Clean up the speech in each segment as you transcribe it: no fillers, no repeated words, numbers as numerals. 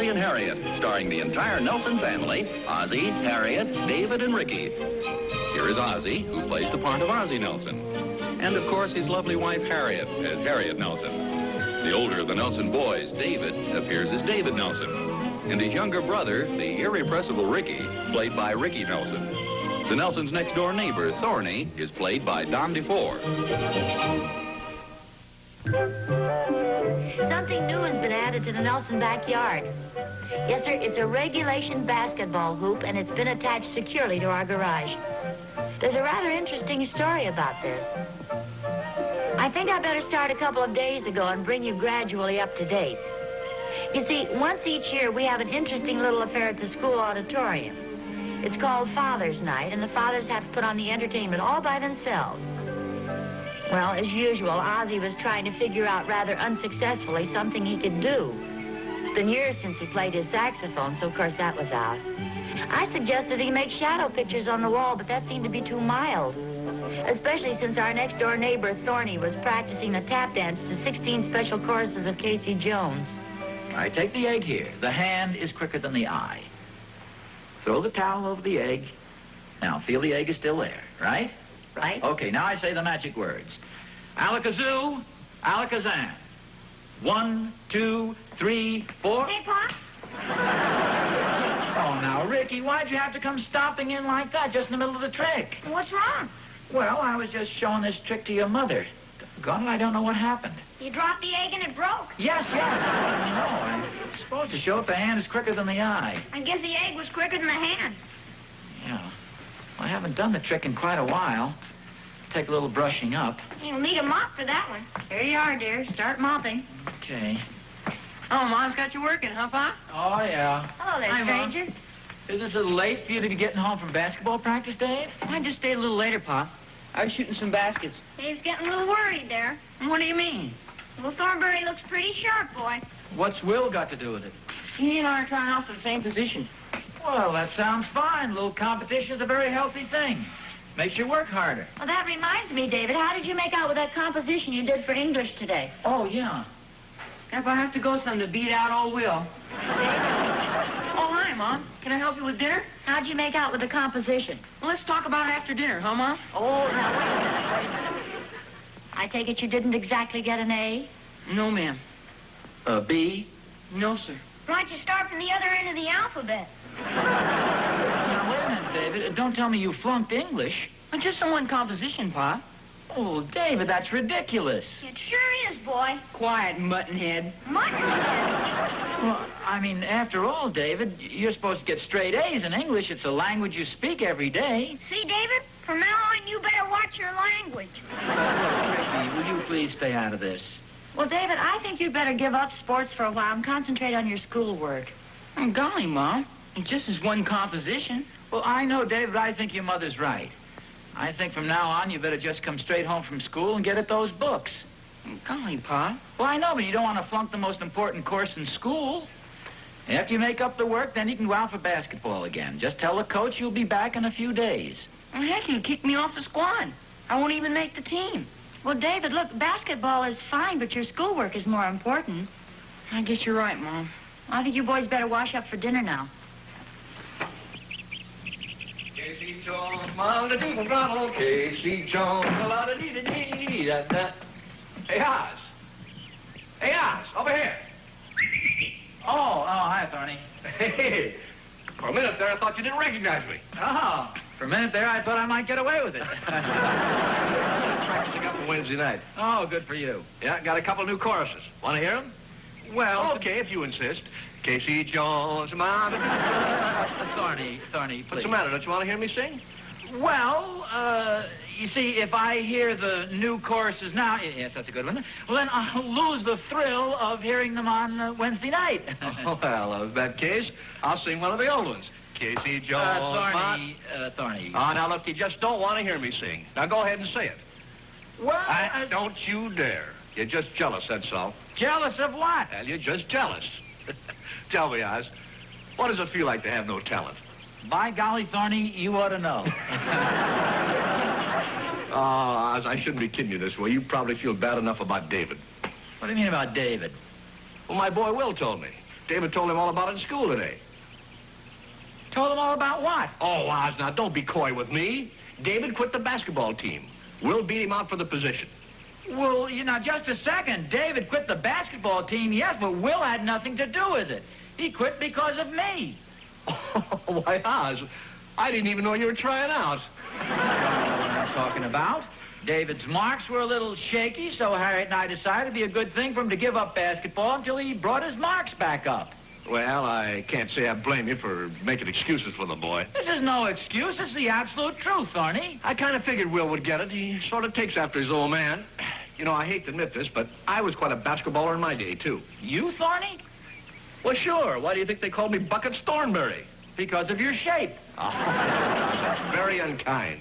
Ozzie and Harriet, starring the entire Nelson family, Ozzie, Harriet, David, and Ricky. Here is Ozzie, who plays the part of Ozzie Nelson. And, of course, his lovely wife, Harriet, as Harriet Nelson. The older of the Nelson boys, David, appears as David Nelson. And his younger brother, the irrepressible Ricky, played by Ricky Nelson. The Nelsons' next-door neighbor, Thorny, is played by Don DeFore. Something new has been added to the Nelson backyard. Yes, sir, it's a regulation basketball hoop, and it's been attached securely to our garage. There's a rather interesting story about this. I think I better start a couple of days ago and bring you gradually up to date. You see, once each year, we have an interesting little affair at the school auditorium. It's called Father's Night, and the fathers have to put on the entertainment all by themselves. Well, as usual, Ozzie was trying to figure out rather unsuccessfully something he could do. It's been years since he played his saxophone, so of course that was out. I suggested he make shadow pictures on the wall, but that seemed to be too mild. Especially since our next-door neighbor, Thorny, was practicing the tap dance to 16 special choruses of Casey Jones. All right, take the egg here. The hand is quicker than the eye. Throw the towel over the egg. Now, feel the egg is still there, right? Right. Okay, now I say the magic words. Alakazoo, alakazam. 1, 2, 3, 4. Hey, Pop. Oh, now, Ricky, why'd you have to come stomping in like that just in the middle of the trick? What's wrong? Well, I was just showing this trick to your mother. Doggone it, I don't know what happened. You dropped the egg and it broke. Yes. I'm supposed to show if the hand is quicker than the eye. I guess the egg was quicker than the hand. Yeah. Well, I haven't done the trick in quite a while. Take a little brushing up. You'll need a mop for that one. Here you are, dear. Start mopping. Okay. Oh, Mom's got you working, huh, Pop? Oh, yeah. Hello there, Hi, Mom. stranger. Is this a little late for you to be getting home from basketball practice, Dave? I just stayed a little later, Pop. I was shooting some baskets. Dave's getting a little worried there. What do you mean? Well, Thornberry looks pretty sharp, boy. What's Will got to do with it? He and I are trying out for the same position. Well, that sounds fine. A little competition is a very healthy thing. Makes you work harder. Well, that reminds me, David, how did you make out with that composition you did for English today? Oh, yeah. If I have to go some to beat out old Will. Oh, hi, Mom. Can I help you with dinner? How'd you make out with the composition? Well, let's talk about it after dinner, huh, Mom? Oh, now, wait a minute. I take it you didn't exactly get an A? No, ma'am. A B? No, sir. Why don't you start from the other end of the alphabet? Now, wait a minute, David. Don't tell me you flunked English. But just the one composition, Pop. Oh, David, that's ridiculous. It sure is, boy. Quiet, muttonhead. Mutton. Well, I mean, after all, David, you're supposed to get straight A's in English. It's a language you speak every day. See, David? From now on, you better watch your language. Look, Ricky, will you please stay out of this? Well, David, I think you'd better give up sports for a while and concentrate on your schoolwork. Oh, golly, Mom. It just is one composition. Well, I know, David, I think your mother's right. I think from now on, you better just come straight home from school and get at those books. Oh, golly, Pop. Well, I know, but you don't want to flunk the most important course in school. After you make up the work, then you can go out for basketball again. Just tell the coach you'll be back in a few days. Well, heck, you kicked me off the squad. I won't even make the team. Well, David, look, basketball is fine, but your schoolwork is more important. I guess you're right, Mom. I think you boys better wash up for dinner now. Casey Jones, ma-da-dee-da-da, Casey Jones, la-da-dee-da-dee-da-da. Hey, Oz. Hey, Oz, over here. Oh, hi, Thorny. Hey, for a minute there, I thought you didn't recognize me. Oh, for a minute there, I thought I might get away with it. Practicing up for Wednesday night. Oh, good for you. Yeah, got a couple new choruses. Want to hear them? Well, Okay, if you insist. Casey Jones, Thorny, please. What's the matter? Don't you want to hear me sing? Well, you see, if I hear the new choruses now, yes, that's a good one, well, then I'll lose the thrill of hearing them on Wednesday night. Oh, well, in that case, I'll sing one of the old ones. Casey Jones, Thorny. Oh, now, look, you just don't want to hear me sing. Now, go ahead and say it. Well, Don't you dare. You're just jealous, that's all. jealous of what? Well, you're just jealous. Tell me, Oz, what does it feel like to have no talent? By golly, Thorny, you ought to know. Oh, Oz, I shouldn't be kidding you this way. You probably feel bad enough about David. What do you mean about David? Well, my boy Will told me. David told him all about it in school today. Told him all about what? Oh, Oz, now don't be coy with me. David quit the basketball team. We'll beat him out for the position. Well, just a second. David quit the basketball team, yes, but Will had nothing to do with it. He quit because of me. Why, Oz, I didn't even know you were trying out. You know what I'm talking about. David's marks were a little shaky, so Harriet and I decided it'd be a good thing for him to give up basketball until he brought his marks back up. Well, I can't say I blame you for making excuses for the boy. This is no excuse. It's the absolute truth, Thorny. I kind of figured Will would get it. He sort of takes after his old man. You know, I hate to admit this, but I was quite a basketballer in my day, too. You, Thorny? Well, sure. Why do you think they called me Buckets Thornberry? Because of your shape. Oh, that's very unkind.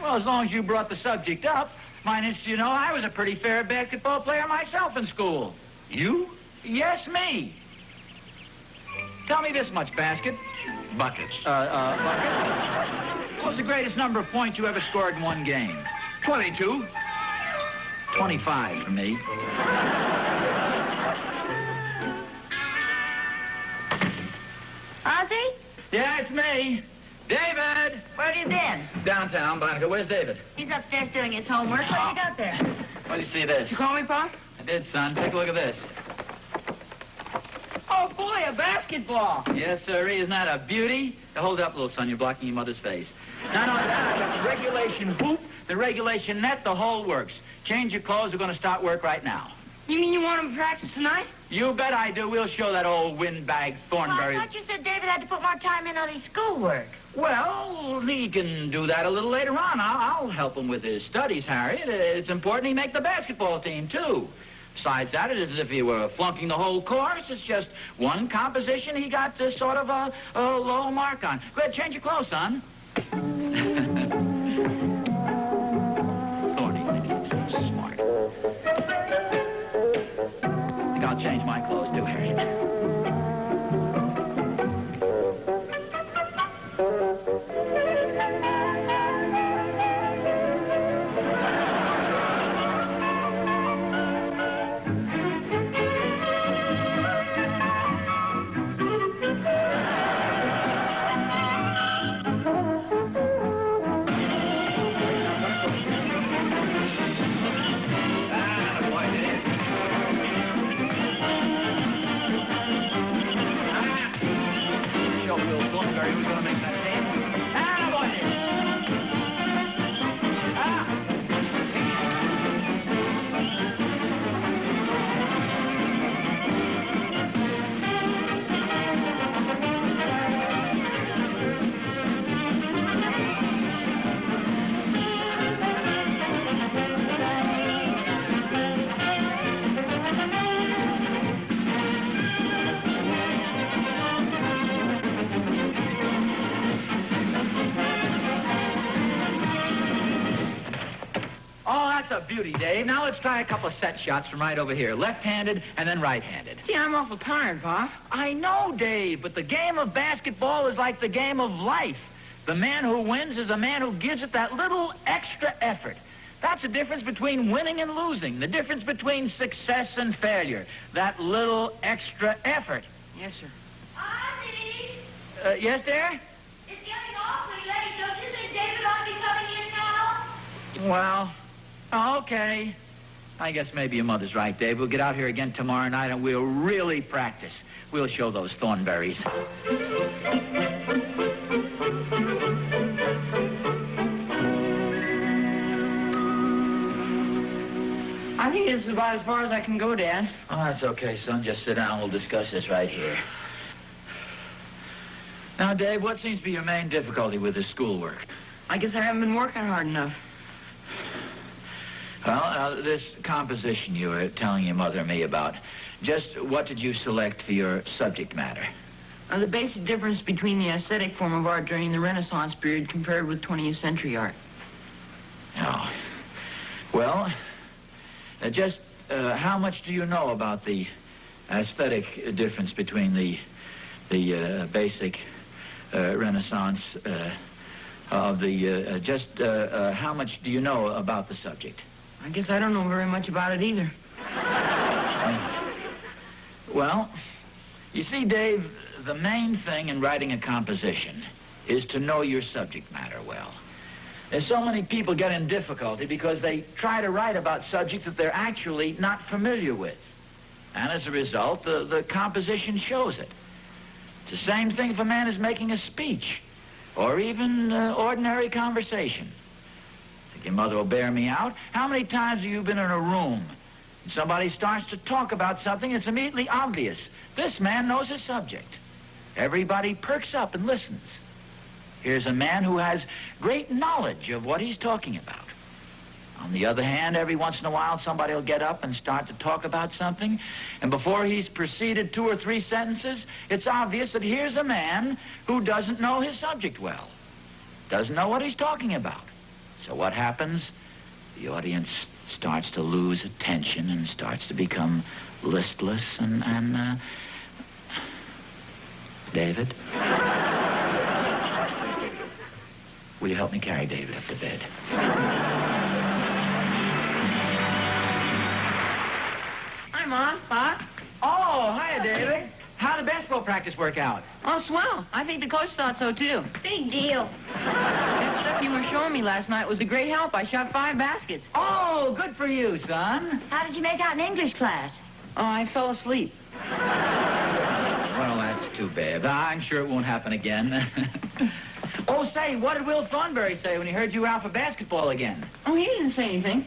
Well, as long as you brought the subject up, minus, I was a pretty fair basketball player myself in school. You? Yes, me. Tell me this much, Basket. Buckets. Buckets? What was the greatest number of points you ever scored in one game? 22. 25 for me. Ozzie? Yeah, it's me. David! Where have you been? Downtown, Bonica. Where's David? He's upstairs doing his homework. What have you got there? What do you see this? You call me, Pa? I did, son. Take a look at this. Oh, boy, a basketball. Yes, sir. Isn't that a beauty? Now, hold it up, little son. You're blocking your mother's face. Not only that, I got the regulation hoop, the regulation net, the whole works. Change your clothes. We're going to start work right now. You mean you want him to practice tonight? You bet I do. We'll show that old windbag Thornberry. Well, I thought you said David had to put more time in on his schoolwork. Well, he can do that a little later on. I'll help him with his studies, Harriet. It's important he make the basketball team, too. Besides that, it is as if he were flunking the whole course. It's just one composition he got sort of a low mark on. Go ahead, change your clothes, son. Thorny thinks he's so smart. I think I'll change my clothes, too, Harriet. That's a beauty, Dave. Now let's try a couple of set shots from right over here. Left-handed and then right-handed. See, I'm awful tired, Pa. I know, Dave, but the game of basketball is like the game of life. The man who wins is a man who gives it that little extra effort. That's the difference between winning and losing. The difference between success and failure. That little extra effort. Yes, sir. Ozzie? Yes, dear? It's getting awfully late. Don't you think David ought to be coming in now? Well, okay. I guess maybe your mother's right, Dave. We'll get out here again tomorrow night and we'll really practice. We'll show those Thornberries. I think this is about as far as I can go, Dad. Oh, that's okay, son. Just sit down. We'll discuss this right here. Now, Dave, what seems to be your main difficulty with this schoolwork? I guess I haven't been working hard enough. Well, this composition you were telling your mother and me about, just what did you select for your subject matter? The basic difference between the aesthetic form of art during the Renaissance period compared with 20th century art. Oh. Well, just how much do you know about the aesthetic difference between the basic Renaissance of the, how much do you know about the subject? I guess I don't know very much about it either. Well, You see, Dave, the main thing in writing a composition is to know your subject matter well. There's so many people get in difficulty because they try to write about subjects that they're actually not familiar with. And as a result, the composition shows it. It's the same thing if a man is making a speech or even ordinary conversation. I think your mother will bear me out. How many times have you been in a room and somebody starts to talk about something that's immediately obvious? This man knows his subject. Everybody perks up and listens. Here's a man who has great knowledge of what he's talking about. On the other hand, every once in a while, somebody will get up and start to talk about something, and before he's proceeded 2 or 3 sentences, it's obvious that here's a man who doesn't know his subject well, doesn't know what he's talking about. So what happens? The audience starts to lose attention and starts to become listless and David? Will you help me carry David up to bed? Hi, Mom. Pop. Oh, hiya, David. How'd the basketball practice work out? Oh, swell. I think the coach thought so, too. Big deal. That stuff you were showing me last night was a great help. I shot 5 baskets. Oh, good for you, son. How did you make out in English class? Oh, I fell asleep. Well, that's too bad. I'm sure it won't happen again. Oh, say, what did Will Thornberry say when he heard you were out for basketball again? Oh, he didn't say anything.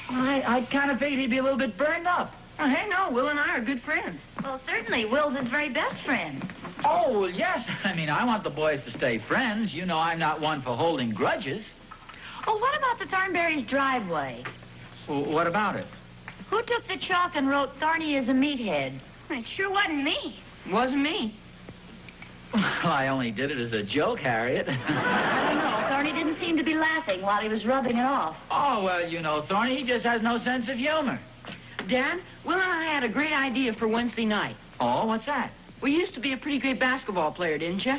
I kind of figured he'd be a little bit burned up. Oh, hey, no, Will and I are good friends. Well, certainly. Will's his very best friend. Oh, well, yes. I mean, I want the boys to stay friends. You know I'm not one for holding grudges. Oh, what about the Thornberry's driveway? Well, what about it? Who took the chalk and wrote Thorny as a meathead? It sure wasn't me. It wasn't me. Well, I only did it as a joke, Harriet. I don't know. Thorny didn't seem to be laughing while he was rubbing it off. Oh, well, you know, Thorny, he just has no sense of humor. Dad, Will and I had a great idea for Wednesday night. Oh, what's that? We used to be a pretty great basketball player, didn't you?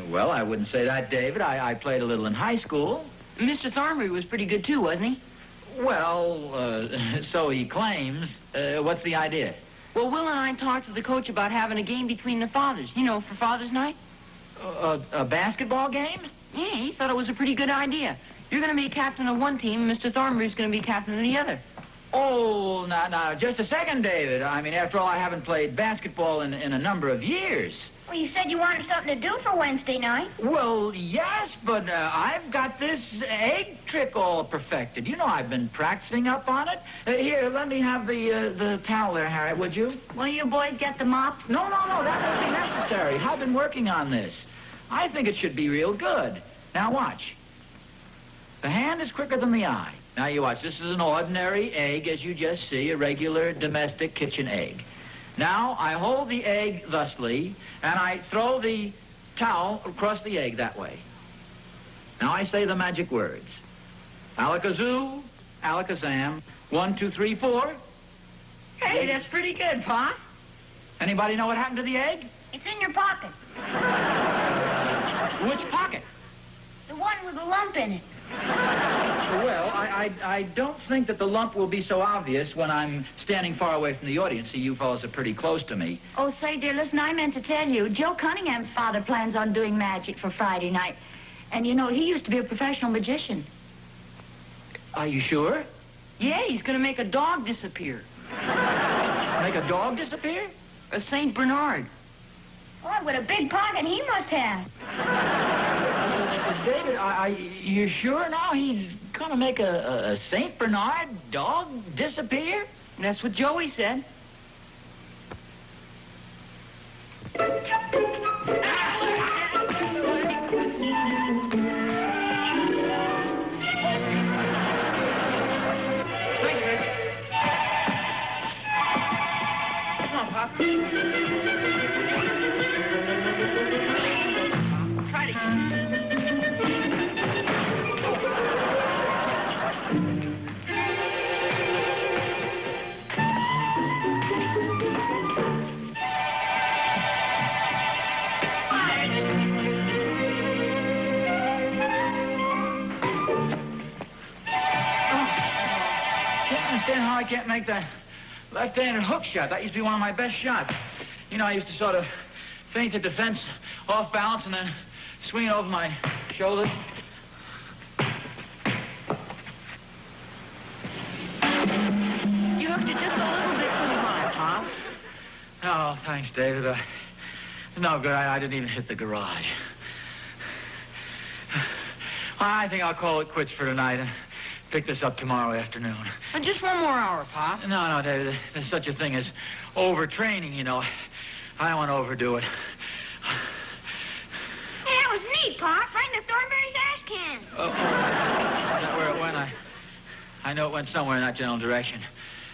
Well, I wouldn't say that, David. I played a little in high school. Mr. Thornberry was pretty good, too, wasn't he? Well, so he claims. What's the idea? Well, Will and I talked to the coach about having a game between the fathers, you know, for Father's Night. A basketball game? Yeah, he thought it was a pretty good idea. You're going to be captain of one team, and Mr. Thornberry's going to be captain of the other. Oh, now, just a second, David. I mean, after all, I haven't played basketball in a number of years. Well, you said you wanted something to do for Wednesday night. Well, yes, but I've got this egg trick all perfected. You know I've been practicing up on it. Here, let me have the towel there, Harriet, would you? Will you boys get the mop? No, that won't be necessary. I've been working on this. I think it should be real good. Now, watch. The hand is quicker than the eye. Now, you watch. This is an ordinary egg, as you just see, a regular domestic kitchen egg. Now, I hold the egg thusly, and I throw the towel across the egg that way. Now I say the magic words. Alakazoo, alakazam, 1, 2, 3, 4. Hey, that's pretty good, Pa. Anybody know what happened to the egg? It's in your pocket. Which pocket? The one with the lump in it. Well, I don't think that the lump will be so obvious when I'm standing far away from the audience. See, you fellows are pretty close to me. Oh, say, dear, listen, I meant to tell you, Joe Cunningham's father plans on doing magic for Friday night. And, you know, he used to be a professional magician. Are you sure? Yeah, he's going to make a dog disappear. Make a dog disappear? A St. Bernard. Boy, what a big pocket he must have. David, you sure now he's going to make a St. Bernard dog disappear? That's what Joey said. Come on, Pop. Try to Can't understand how I can't make that left-handed hook shot. That used to be one of my best shots. You know, I used to sort of feint the defense off balance and then swing it over my shoulder. You hooked it just a little bit too high, Pop. Oh, thanks, David. No good. I didn't even hit the garage. I think I'll call it quits for tonight and pick this up tomorrow afternoon. And just one more hour, Pop. No, David. There's such a thing as overtraining, you know. I don't want to overdo it. Hey, that was neat, Pop. Right in the Thornberry's ash can. Oh. Is that where it went? I know it went somewhere in that general direction.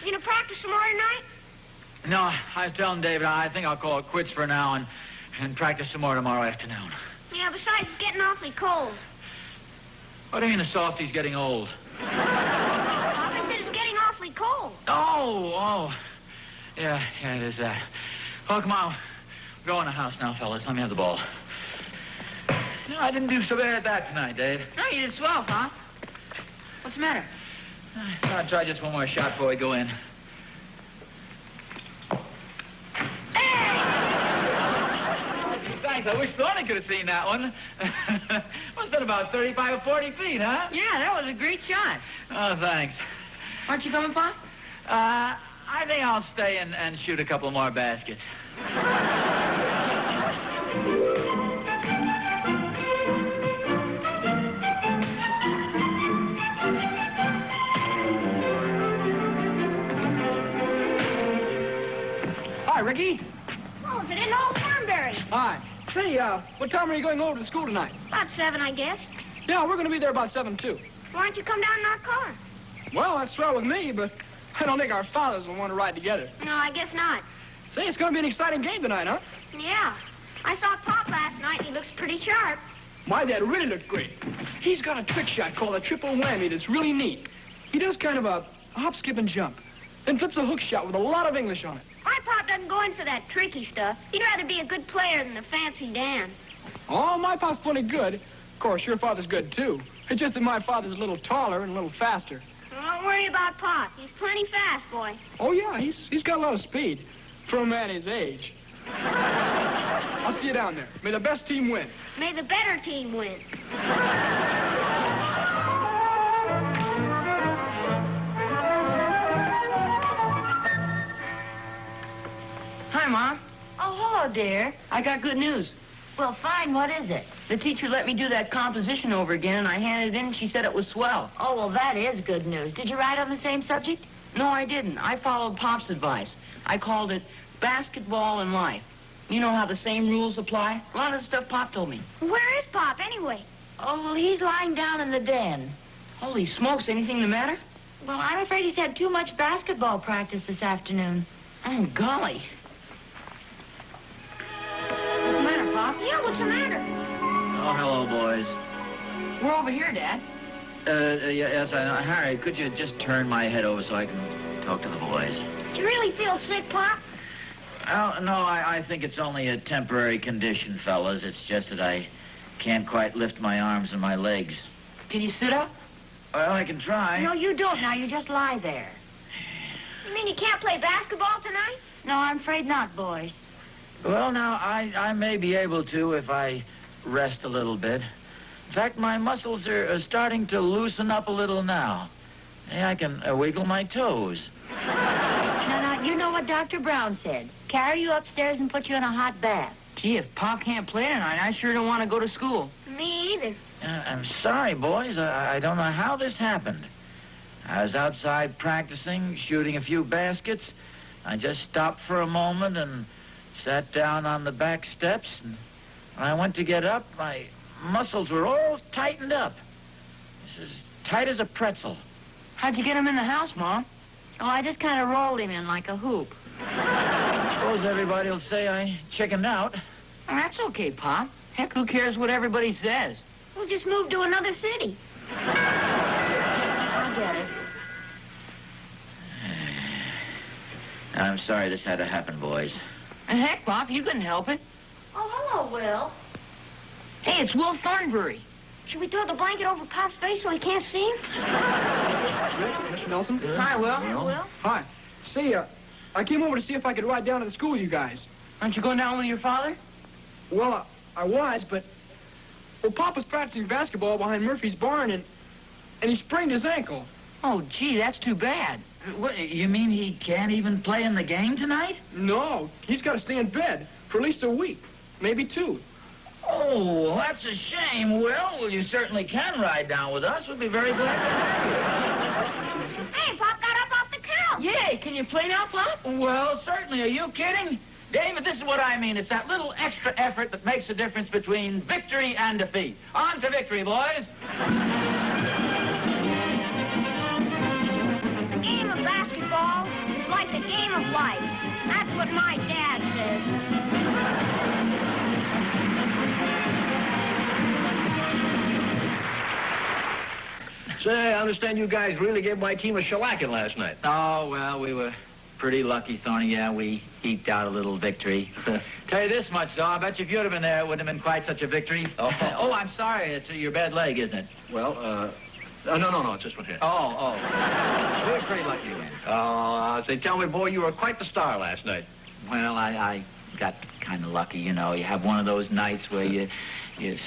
You gonna practice some more tonight? No, I was telling David, I think I'll call it quits for now and practice some more tomorrow afternoon. Yeah, besides, it's getting awfully cold. What do you mean the softy's getting old? Pop, I said it's getting awfully cold. Oh. Yeah, it is that. Oh, come on. Go in the house now, fellas. Let me have the ball. No, I didn't do so bad at that tonight, Dave. No, you did swell, Pop. What's the matter? I'll try just one more shot before we go in. Thanks. I wish Thorny could have seen that one. Must have been about 35 or 40 feet, huh? Yeah, that was a great shot. Oh, thanks. Aren't you coming, Pop? I think I'll stay and shoot a couple more baskets. Hi, Ricky. Oh, is it in old Thornberry? Hi. Say, what time are you going over to school tonight? About 7, I guess. Yeah, we're going to be there about 7, too. Why don't you come down in our car? Well, that's swell with me, but I don't think our fathers will want to ride together. No, I guess not. Say, it's going to be an exciting game tonight, huh? Yeah. I saw Pop last night, and he looks pretty sharp. My dad really looked great. He's got a trick shot called a triple whammy that's really neat. He does kind of a hop, skip, and jump. Then flips a hook shot with a lot of English on it. My Pop doesn't go in for that tricky stuff. He'd rather be a good player than a fancy dance. Oh, my Pop's plenty good. Of course, your father's good, too. It's just that my father's a little taller and a little faster. Well, don't worry about Pop. He's plenty fast, boy. Oh, yeah, he's got a lot of speed for a man his age. I'll see you down there. May the best team win. May the better team win. Hi, Mom. Oh, hello, dear. I got good news. Well, fine. What is it? The teacher let me do that composition over again, and I handed it in, and she said it was swell. Oh, well, that is good news. Did you write on the same subject? No, I didn't. I followed Pop's advice. I called it Basketball and Life. You know how the same rules apply? A lot of the stuff Pop told me. Where is Pop, anyway? Oh, well, he's lying down in the den. Holy smokes, anything the matter? Well, I'm afraid he's had too much basketball practice this afternoon. Oh, golly. What's the matter, Pop? Yeah, what's the matter? Oh, hello, boys. We're over here, Dad. Yes, I know. Harry, could you just turn my head over so I can talk to the boys? Do you really feel sick, Pop? Well, no, I think it's only a temporary condition, fellas. It's just that I can't quite lift my arms and my legs. Can you sit up? Well, I can try. No, you don't now. You just lie there. You mean you can't play basketball tonight? No, I'm afraid not, boys. Well, now, I may be able to if I rest a little bit. In fact, my muscles are starting to loosen up a little now. Hey, I can wiggle my toes. Now, you know what Dr. Brown said. Carry you upstairs and put you in a hot bath. Gee, if Pop can't play tonight, I sure don't want to go to school. Me either. I'm sorry, boys. I don't know how this happened. I was outside practicing, shooting a few baskets. I just stopped for a moment and sat down on the back steps. And when I went to get up, my muscles were all tightened up. It's as tight as a pretzel. How'd you get him in the house, Mom? Oh, I just kind of rolled him in like a hoop. I suppose everybody will say I chickened out. Well, that's okay, Pop. Heck, who cares what everybody says? We'll just move to another city. I get it. I'm sorry this had to happen, boys. And heck, Pop, you couldn't help it. Oh, hello, Will. Hey, it's Will Thornbury. Should we throw the blanket over Pop's face so he can't see him? Rick, Mr. Nelson. Hi, Will. Will? Hi. Say, I came over to see if I could ride down to the school with you guys. Aren't you going down with your father? Well, I was, but... Well, Pop was practicing basketball behind Murphy's barn, and he sprained his ankle. Oh, gee, that's too bad. What, you mean he can't even play in the game tonight? No, he's got to stay in bed for at least a week, maybe 2. Oh, that's a shame, Will. Well, you certainly can ride down with us. We'll be very glad to have you. Hey, Pop got up off the couch. Yay, can you play now, Pop? Well, certainly. Are you kidding? David, this is what I mean. It's that little extra effort that makes the difference between victory and defeat. On to victory, boys. The game of basketball is like the game of life. That's what my dad says. Say, I understand you guys really gave my team a shellacking last night. Oh, well, we were pretty lucky, Thorny. Yeah, we eked out a little victory. Tell you this much, though. I bet you if you'd have been there, it wouldn't have been quite such a victory. Oh, I'm sorry. It's your bad leg, isn't it? Well, no, it's this one here. Oh. We were pretty lucky to win. Oh, say, tell me, boy, you were quite the star last night. Well, I got kind of lucky, you know. You have one of those nights where you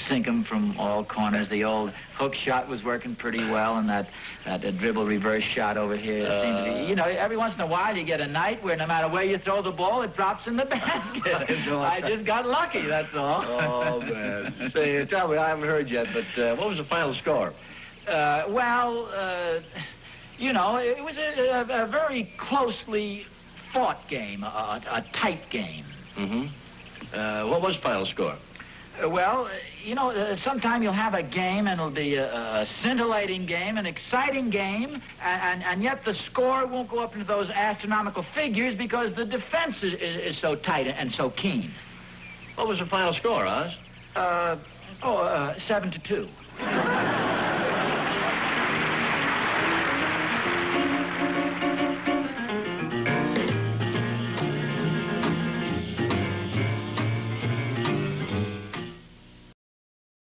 sink them from all corners. The old hook shot was working pretty well, and that dribble reverse shot over here seemed to be... You know, every once in a while you get a night where no matter where you throw the ball, it drops in the basket. I just got lucky, that's all. Oh, man. Say, tell me, I haven't heard yet, but what was the final score? You know, it was a very closely fought game, a tight game. Mm-hmm. What was the final score? Well, you know, sometime you'll have a game and it'll be a scintillating game, an exciting game, and yet the score won't go up into those astronomical figures because the defense is so tight and so keen. What was the final score, Oz? 7-2.